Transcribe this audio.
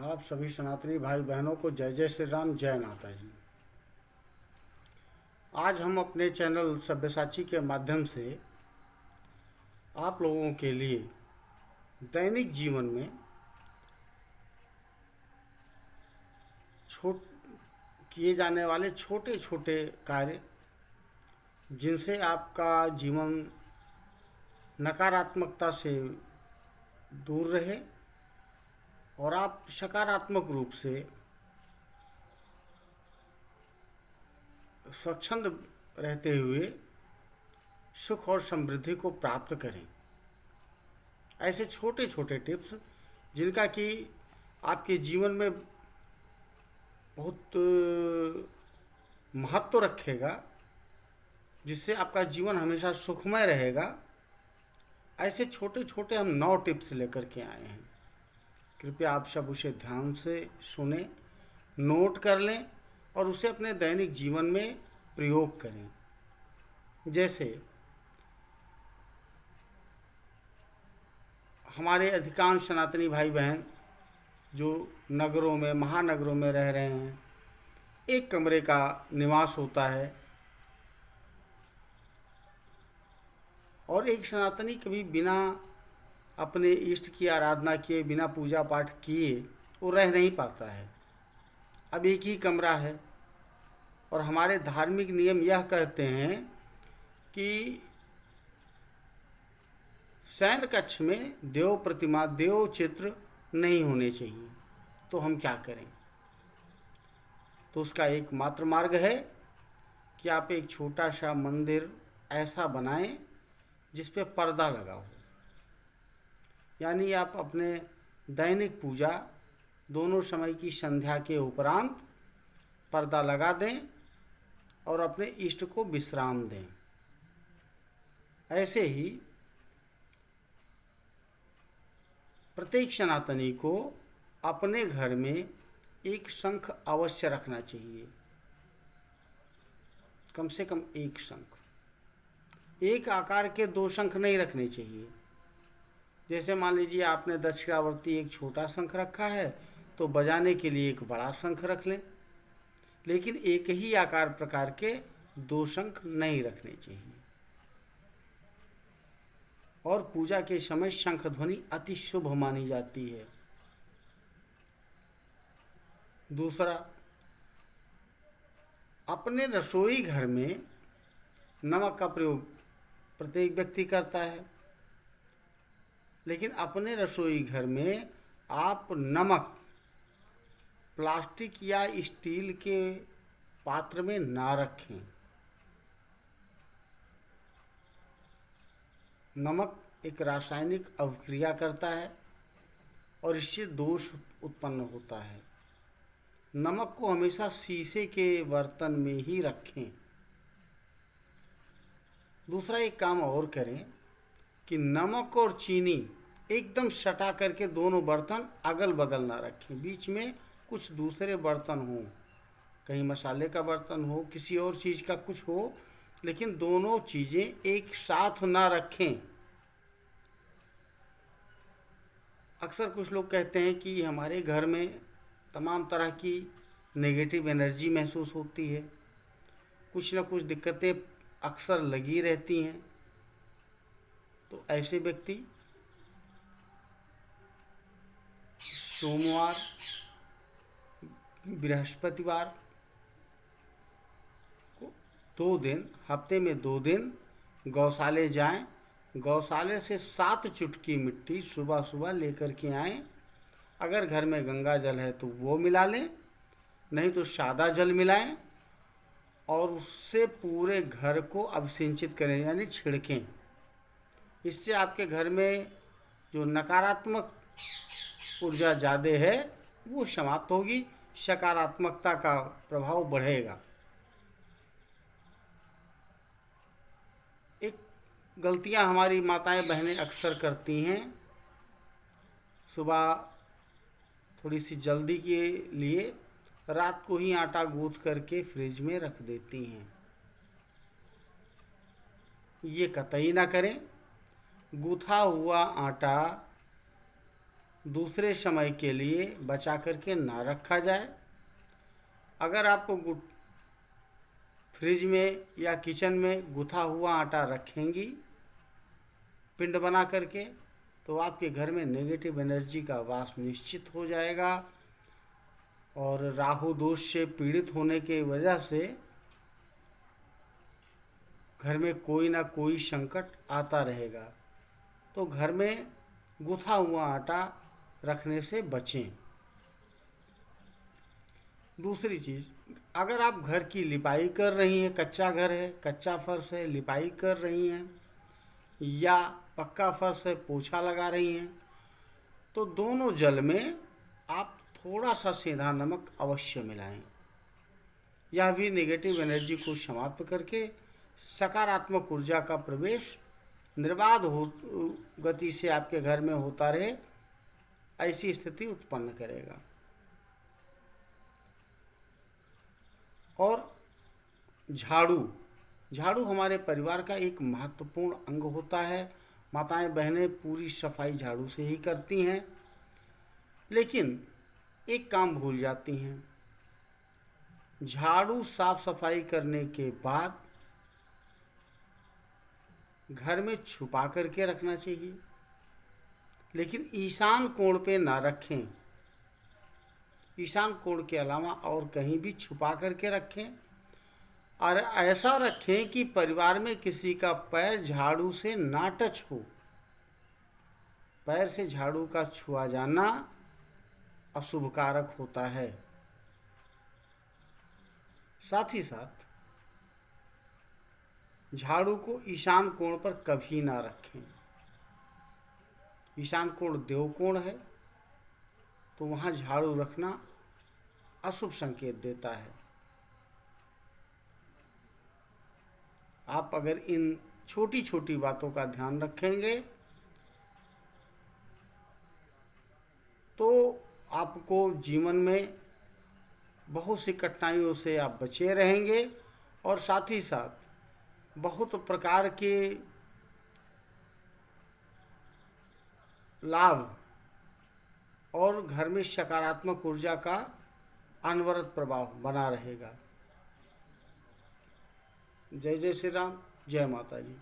आप सभी सनातनी भाई बहनों को जय जय श्री राम, जय माता जी। आज हम अपने चैनल सब्यसाची के माध्यम से आप लोगों के लिए दैनिक जीवन में छोट किए जाने वाले छोटे छोटे कार्य जिनसे आपका जीवन नकारात्मकता से दूर रहे और आप सकारात्मक रूप से स्वच्छंद रहते हुए सुख और समृद्धि को प्राप्त करें। ऐसे छोटे छोटे टिप्स जिनका कि आपके जीवन में बहुत महत्व रखेगा, जिससे आपका जीवन हमेशा सुखमय रहेगा। ऐसे छोटे छोटे हम 9 टिप्स लेकर के आए हैं। कृपया आप सब उसे ध्यान से सुने, नोट कर लें और उसे अपने दैनिक जीवन में प्रयोग करें। जैसे हमारे अधिकांश सनातनी भाई बहन जो नगरों में, महानगरों में रह रहे हैं, एक कमरे का निवास होता है और एक सनातनी कभी बिना अपने इष्ट की आराधना किए, बिना पूजा पाठ किए वो रह नहीं पाता है। अब एक ही कमरा है और हमारे धार्मिक नियम यह कहते हैं कि शयन कक्ष में देव प्रतिमा, देव चित्र नहीं होने चाहिए। तो हम क्या करें? तो उसका एकमात्र मार्ग है कि आप एक छोटा सा मंदिर ऐसा बनाएं जिस पे पर्दा लगा हो। यानी आप अपने दैनिक पूजा दोनों समय की संध्या के उपरांत पर्दा लगा दें और अपने इष्ट को विश्राम दें। ऐसे ही प्रत्येक सनातनी को अपने घर में एक शंख अवश्य रखना चाहिए, कम से कम एक शंख। एक आकार के 2 शंख नहीं रखने चाहिए। जैसे मान लीजिए आपने दक्षिणावर्ती एक छोटा शंख रखा है तो बजाने के लिए एक बड़ा शंख रख लें, लेकिन एक ही आकार प्रकार के 2 शंख नहीं रखने चाहिए। और पूजा के समय शंख ध्वनि अति शुभ मानी जाती है। दूसरा, अपने रसोई घर में नमक का प्रयोग प्रत्येक व्यक्ति करता है, लेकिन अपने रसोई घर में आप नमक प्लास्टिक या स्टील के पात्र में ना रखें। नमक एक रासायनिक अभिक्रिया करता है और इससे दोष उत्पन्न होता है। नमक को हमेशा शीशे के बर्तन में ही रखें। दूसरा एक काम और करें कि नमक और चीनी एकदम सटा करके दोनों बर्तन अगल बगल ना रखें। बीच में कुछ दूसरे बर्तन हों, कहीं मसाले का बर्तन हो, किसी और चीज़ का कुछ हो, लेकिन दोनों चीज़ें एक साथ ना रखें। अक्सर कुछ लोग कहते हैं कि हमारे घर में तमाम तरह की नेगेटिव एनर्जी महसूस होती है, कुछ ना कुछ दिक्कतें अक्सर लगी रहती हैं। तो ऐसे व्यक्ति सोमवार, बृहस्पतिवार को 2 दिन, हफ्ते में 2 दिन गौशाले जाएं। गौशाले से 7 चुटकी मिट्टी सुबह सुबह लेकर के आएं। अगर घर में गंगा जल है तो वो मिला लें, नहीं तो सादा जल मिलाएं और उससे पूरे घर को अभिसिंचित करें, यानी छिड़कें। इससे आपके घर में जो नकारात्मक ऊर्जा ज़्यादा है वो समाप्त होगी, सकारात्मकता का प्रभाव बढ़ेगा। एक गलतियां हमारी माताएं बहनें अक्सर करती हैं, सुबह थोड़ी सी जल्दी के लिए रात को ही आटा गूंथ करके फ्रिज में रख देती हैं। ये कतई ना करें। गूथा हुआ आटा दूसरे समय के लिए बचा करके ना रखा जाए। अगर आप फ्रिज में या किचन में गुथा हुआ आटा रखेंगी पिंड बना करके, तो आपके घर में नेगेटिव एनर्जी का वास निश्चित हो जाएगा और राहु दोष से पीड़ित होने की वजह से घर में कोई ना कोई संकट आता रहेगा। तो घर में गुथा हुआ आटा रखने से बचें। दूसरी चीज़, अगर आप घर की लिपाई कर रही हैं, कच्चा घर है, कच्चा फर्श है, लिपाई कर रही हैं या पक्का फर्श है, पोछा लगा रही हैं, तो दोनों जल में आप थोड़ा सा सेंधा नमक अवश्य मिलाएं। यह भी नेगेटिव एनर्जी को समाप्त करके सकारात्मक ऊर्जा का प्रवेश निर्बाध गति से आपके घर में होता रहे, ऐसी स्थिति उत्पन्न करेगा। और झाड़ू हमारे परिवार का एक महत्वपूर्ण अंग होता है। माताएं बहनें पूरी सफाई झाड़ू से ही करती हैं, लेकिन एक काम भूल जाती हैं। झाड़ू साफ सफाई करने के बाद घर में छुपा करके रखना चाहिए, लेकिन ईशान कोण पे ना रखें। ईशान कोण के अलावा और कहीं भी छुपा करके रखें, और ऐसा रखें कि परिवार में किसी का पैर झाड़ू से ना टच हो। पैर से झाड़ू का छुआ जाना अशुभ कारक होता है। साथ ही साथ झाड़ू को ईशान कोण पर कभी ना रखें। ईशान कोण देव कोण है, तो वहाँ झाड़ू रखना अशुभ संकेत देता है। आप अगर इन छोटी छोटी बातों का ध्यान रखेंगे तो आपको जीवन में बहुत सी कठिनाइयों से आप बचे रहेंगे, और साथ ही साथ बहुत प्रकार के लाभ और घर में सकारात्मक ऊर्जा का अनवरत प्रभाव बना रहेगा। जय जय श्री राम, जय माता जी।